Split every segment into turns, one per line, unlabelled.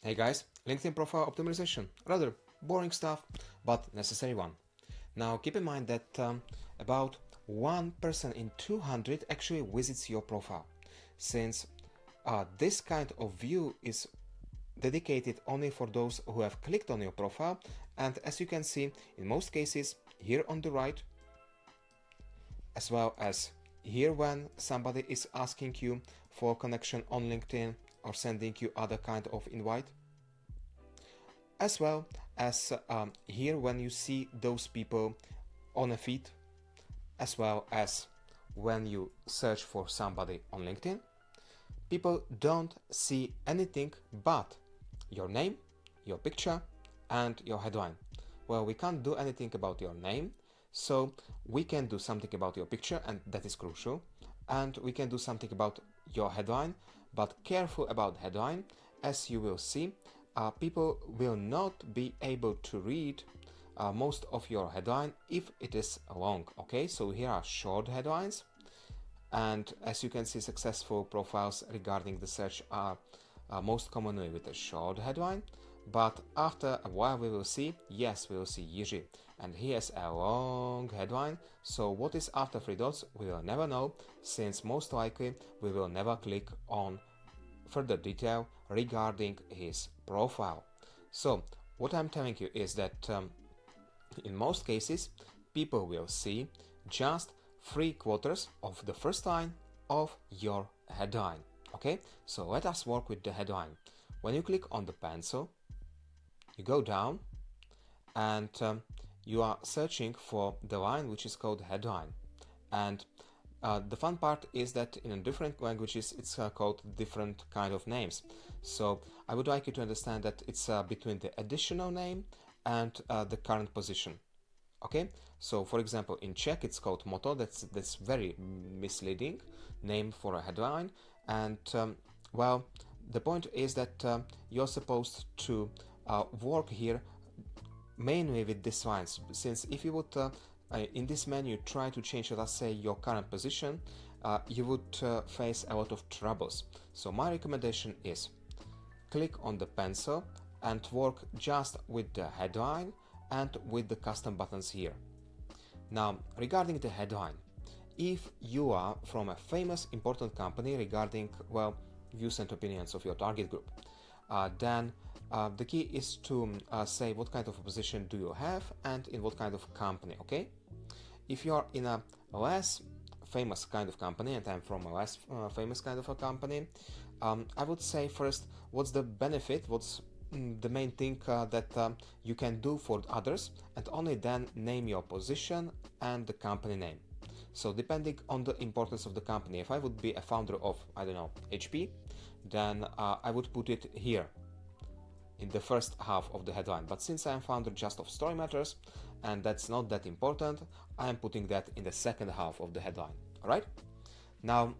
Hey guys, LinkedIn profile optimization. Rather boring stuff, but necessary one. Now keep in mind that about 1% in 200 actually visits your profile, since this kind of view is dedicated only for those who have clicked on your profile, and as you can see, in most cases, here on the right, as well as here when somebody is asking you for connection on LinkedIn or sending you other kind of invite, as well as here when you see those people on a feed, as well as when you search for somebody on LinkedIn, people don't see anything but your name, your picture, and your headline. Well, we can't do anything about your name, so we can do something about your picture, and that is crucial, and we can do something about your headline, but careful about headline. As you will see, people will not be able to read most of your headline if it is long. Okay, so here are short headlines, and as you can see, successful profiles regarding the search are most commonly with a short headline, but after a while we will see, yes, we will see Jiří, and here's a long headline. So what is after three dots, we will never know, since most likely we will never click on further detail regarding his profile. So what I'm telling you is that in most cases people will see just 3/4 of the first line of your headline. Okay, so let us work with the headline. When you click on the pencil, you go down and you are searching for the line which is called headline, and the fun part is that in different languages it's called different kind of names. So I would like you to understand that it's between the additional name and the current position. Okay, so for example, in Czech it's called motto. That's very misleading name for a headline, and well, the point is that you're supposed to work here mainly with these lines, since if you would in this menu try to change, let's say, your current position, you would face a lot of troubles. So my recommendation is click on the pencil and work just with the headline and with the custom buttons here. Now regarding the headline, if you are from a famous important company regarding, well, views and opinions of your target group, then the key is to say what kind of a position do you have and in what kind of company. Okay, if you are in a less famous kind of company, and I'm from a less famous kind of a company, I would say first, what's the benefit, what's the main thing that you can do for others, and only then name your position and the company name. So depending on the importance of the company, if I would be a founder of, I don't know, HP, then I would put it here in the first half of the headline. But since I am founder just of Story Matters, and that's not that important, I am putting that in the second half of the headline. All right? Now,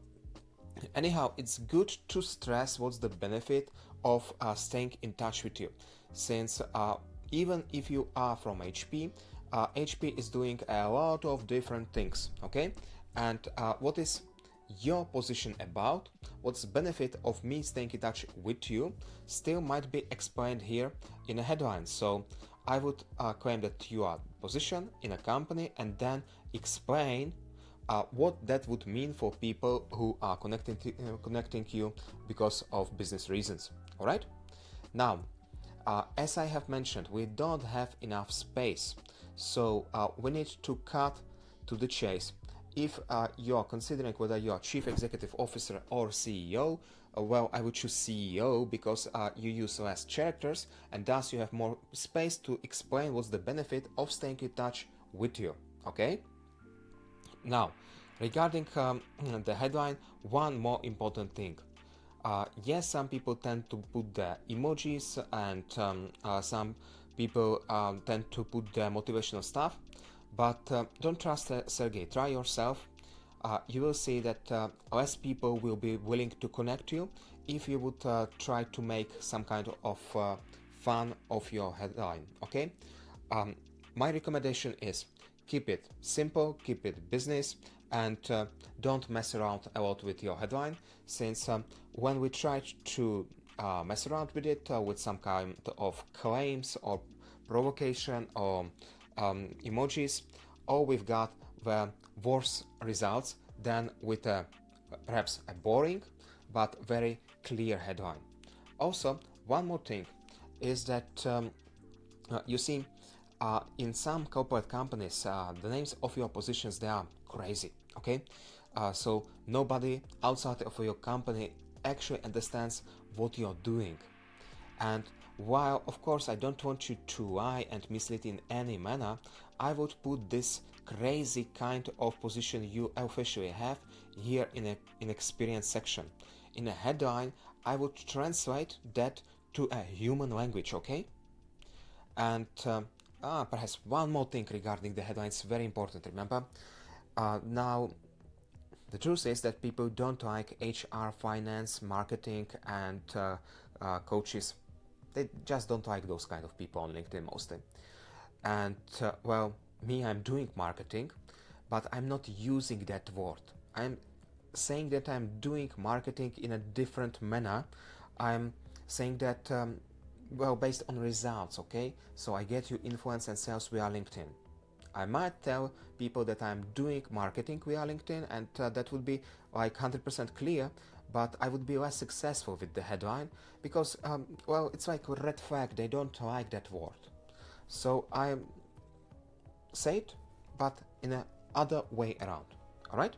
anyhow, it's good to stress what's the benefit of staying in touch with you, since even if you are from HP, HP is doing a lot of different things. Okay, and what is your position about, what's the benefit of me staying in touch with you, still might be explained here in a headline. So I would claim that you are position in a company and then explain what that would mean for people who are connecting you because of business reasons. All right, now as I have mentioned, we don't have enough space, so we need to cut to the chase. If you are considering whether you are Chief Executive Officer or CEO, well, I would choose CEO because you use less characters and thus you have more space to explain what's the benefit of staying in touch with you. Okay? Now, regarding the headline, one more important thing. Yes, some people tend to put the emojis, and some people tend to put the motivational stuff, but don't trust Sergey. Try yourself. You will see that less people will be willing to connect you if you would try to make some kind of fun of your headline. Okay, my recommendation is keep it simple, keep it business, and don't mess around a lot with your headline, since when we try to mess around with it with some kind of claims or provocation or emojis, or we've got the worse results than with perhaps a boring but very clear headline. Also, one more thing is that you see, in some corporate companies, the names of your positions, they are crazy, okay? So nobody outside of your company actually understands what you're doing. And while of course I don't want you to lie and mislead in any manner, I would put this crazy kind of position you officially have here in an experience section. In a headline, I would translate that to a human language, okay? And perhaps one more thing regarding the headlines, very important, remember? Now, the truth is that people don't like HR, finance, marketing, and coaches. They just don't like those kind of people on LinkedIn mostly. And well, me, I'm doing marketing, but I'm not using that word. I'm saying that I'm doing marketing in a different manner. I'm saying that, well, based on results, okay? So I get you influence and sales via LinkedIn. I might tell people that I'm doing marketing via LinkedIn, and that would be like 100% clear, but I would be less successful with the headline because, well, it's like a red flag. They don't like that word. So I say it, but in a other way around. All right?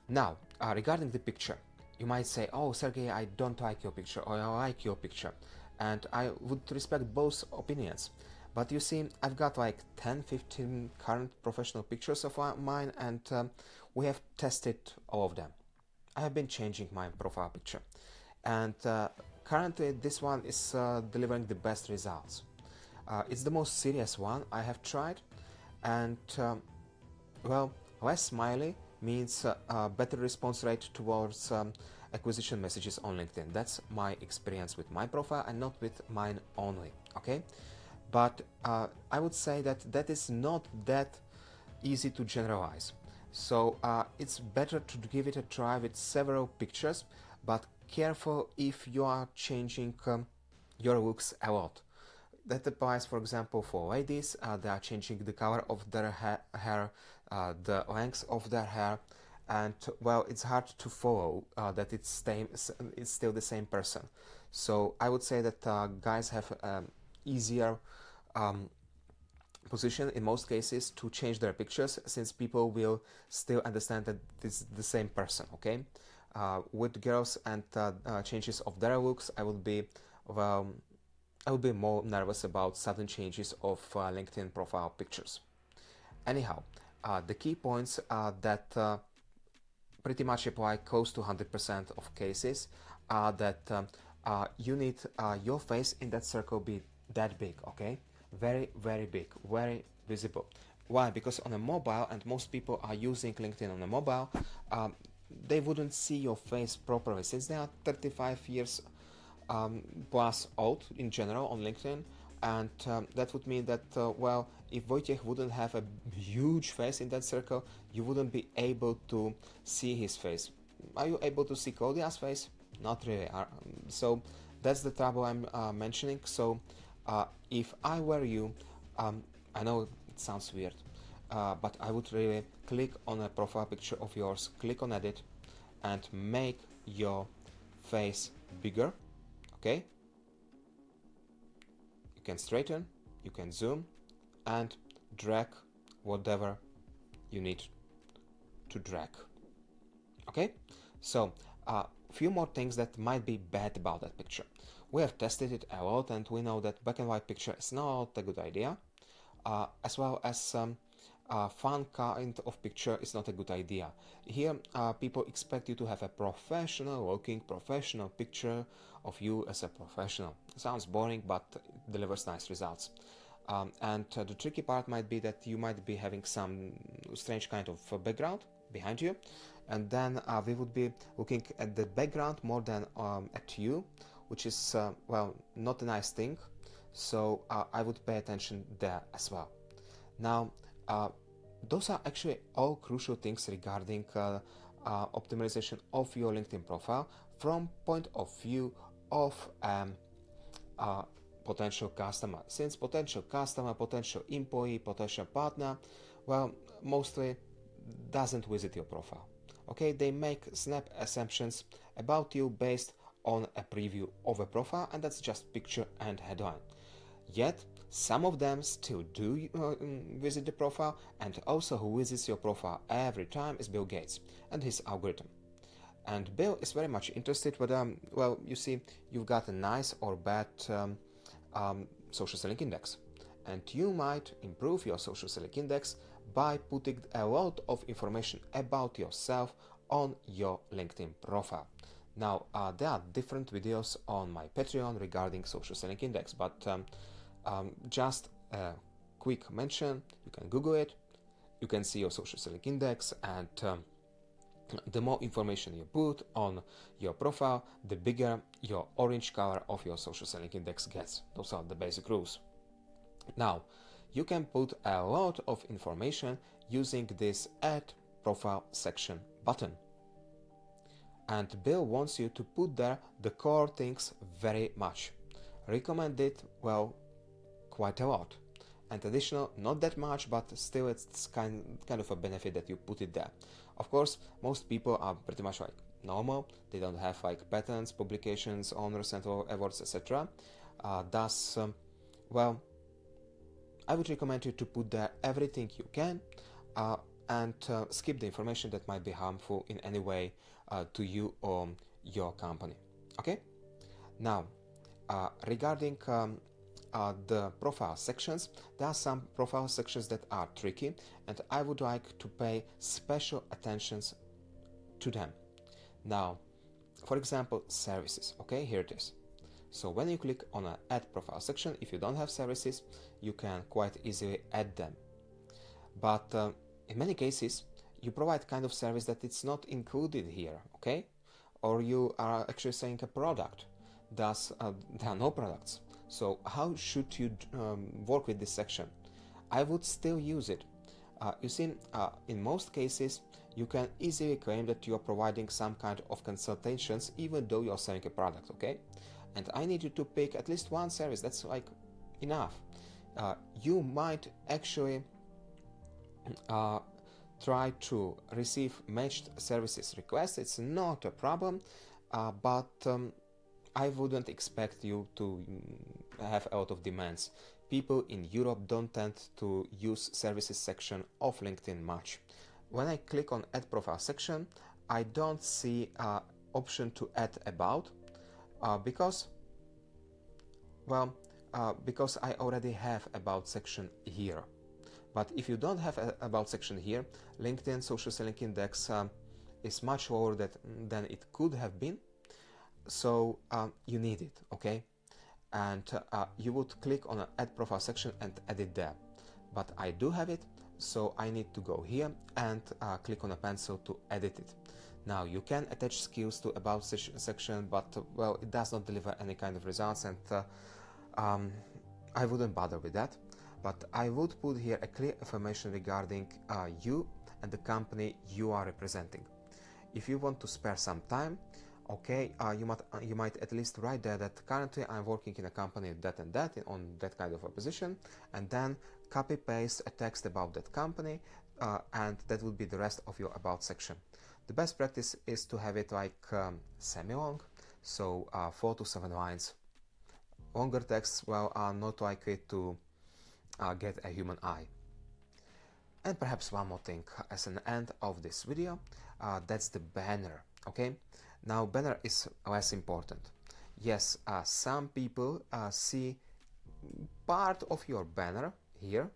Now, regarding the picture, you might say, oh, Sergey, I don't like your picture, or I like your picture. And I would respect both opinions. But you see, I've got like 10-15 current professional pictures of mine, and we have tested all of them. I have been changing my profile picture. And currently, this one is delivering the best results. It's the most serious one I have tried, and well, less smiley means better response rate towards acquisition messages on LinkedIn. That's my experience with my profile and not with mine only, okay? But I would say that that is not that easy to generalize. So it's better to give it a try with several pictures, but careful if you are changing your looks a lot. That applies, for example, for ladies. They are changing the color of their hair, the length of their hair, and well, it's hard to follow that it's still the same person. So I would say that guys have easier position in most cases to change their pictures, since people will still understand that this is the same person, okay? With girls and changes of their looks, I would be more nervous about sudden changes of LinkedIn profile pictures. Anyhow, the key points that pretty much apply close to 100% of cases are that you need your face in that circle be that big, okay? Very, very big, very visible. Why? Because on a mobile, and most people are using LinkedIn on a mobile, they wouldn't see your face properly, since they are 35 years plus old in general on LinkedIn, and that would mean that, well, if Wojciech wouldn't have a huge face in that circle, you wouldn't be able to see his face. Are you able to see Claudia's face? Not really. So that's the trouble I'm mentioning. So if I were you, I know it sounds weird, but I would really click on a profile picture of yours, click on edit, and make your face bigger, okay? You can straighten, you can zoom, and drag whatever you need to drag, okay? So a few more things that might be bad about that picture. We have tested it a lot, and we know that black and white picture is not a good idea, as well as fun kind of picture is not a good idea. Here people expect you to have a professional looking, professional picture of you as a professional. Sounds boring, but it delivers nice results. And the tricky part might be that you might be having some strange kind of background behind you, and then we would be looking at the background more than at you, which is, well, not a nice thing. So I would pay attention there as well. Now, those are actually all crucial things regarding optimization of your LinkedIn profile from point of view of a potential customer. Since potential customer, potential employee, potential partner, well, mostly doesn't visit your profile. Okay, they make snap assumptions about you based on a preview of a profile, and that's just picture and headline. Yet, some of them still do visit the profile, and also who visits your profile every time is Bill Gates and his algorithm. And Bill is very much interested whether, well, you see, you've got a nice or bad social selling index. And you might improve your social selling index by putting a lot of information about yourself on your LinkedIn profile. Now, there are different videos on my Patreon regarding social selling index, but just a quick mention, you can Google it, you can see your social selling index, and the more information you put on your profile, the bigger your orange color of your social selling index gets. Those are the basic rules. Now, you can put a lot of information using this Add Profile section button. And Bill wants you to put there the core things very much. Recommend it, well, quite a lot. And additional, not that much, but still it's kind of a benefit that you put it there. Of course, most people are pretty much like normal. They don't have like patents, publications, honors and awards, etc. Well, I would recommend you to put there everything you can and skip the information that might be harmful in any way to you or your company. Okay? Now, regarding the profile sections, there are some profile sections that are tricky, and I would like to pay special attention to them. Now, for example, services. Okay, here it is. So when you click on an Add Profile section, if you don't have services, you can quite easily add them. But in many cases, you provide kind of service that it's not included here, okay? Or you are actually selling a product, thus there are no products. So how should you work with this section? I would still use it. You see, in most cases, you can easily claim that you are providing some kind of consultations even though you are selling a product, okay? And I need you to pick at least one service, that's like enough. You might actually try to receive matched services requests, it's not a problem, but I wouldn't expect you to have a lot of demands. People in Europe don't tend to use services section of LinkedIn much. When I click on Add Profile section, I don't see an option to add about because I already have about section here. But if you don't have a about section here, LinkedIn social selling index is much lower than it could have been. So you need it, okay? And you would click on an Add Profile section and add it there. But I do have it, so I need to go here and click on a pencil to edit it. Now you can attach skills to About section, but well, it does not deliver any kind of results, and I wouldn't bother with that. But I would put here a clear information regarding you and the company you are representing. If you want to spare some time, okay, you might at least write there that currently I'm working in a company that and that on that kind of a position, and then copy paste a text about that company, and that would be the rest of your About section. The best practice is to have it like semi-long, so 4 to 7 lines. Longer texts, well, are not likely to get a human eye. And perhaps one more thing as an end of this video, that's the banner, okay? Now banner is less important. Yes, some people see part of your banner here,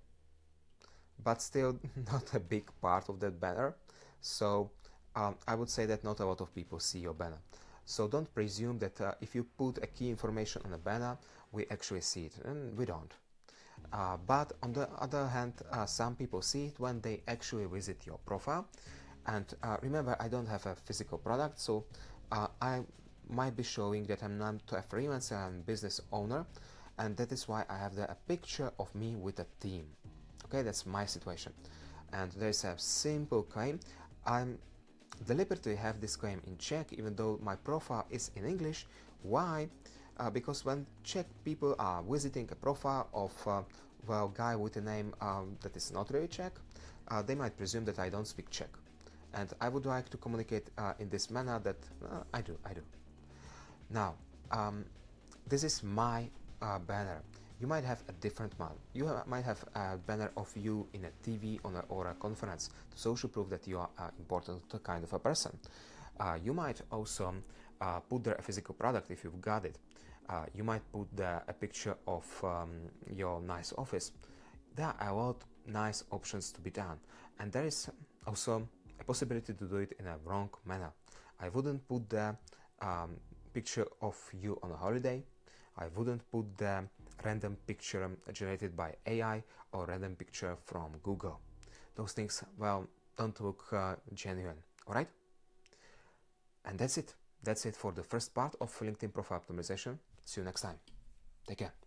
but still not a big part of that banner. So I would say that not a lot of people see your banner. So don't presume that if you put a key information on a banner, we actually see it, and we don't. But on the other hand, some people see it when they actually visit your profile. And remember, I don't have a physical product, so I might be showing that I'm not a freelancer, I'm a business owner, and that is why I have a picture of me with a team. Okay, that's my situation. And there's a simple claim. I'm deliberately have this claim in Czech, even though my profile is in English, Why? Because when Czech people are visiting a profile of a guy with a name that is not really Czech, they might presume that I don't speak Czech. And I would like to communicate in this manner that I do. Now, this is my banner. You might have a different one. You might have a banner of you in a TV or a conference to social proof that you are an important kind of a person. You might also put there a physical product if you've got it. You might put there a picture of your nice office. There are a lot of nice options to be done, and there is also a possibility to do it in a wrong manner. I wouldn't put the picture of you on a holiday. I wouldn't put the random picture generated by AI or random picture from Google. Those things, well, don't look genuine, alright? And that's it. That's it for the first part of LinkedIn profile optimization. See you next time. Take care.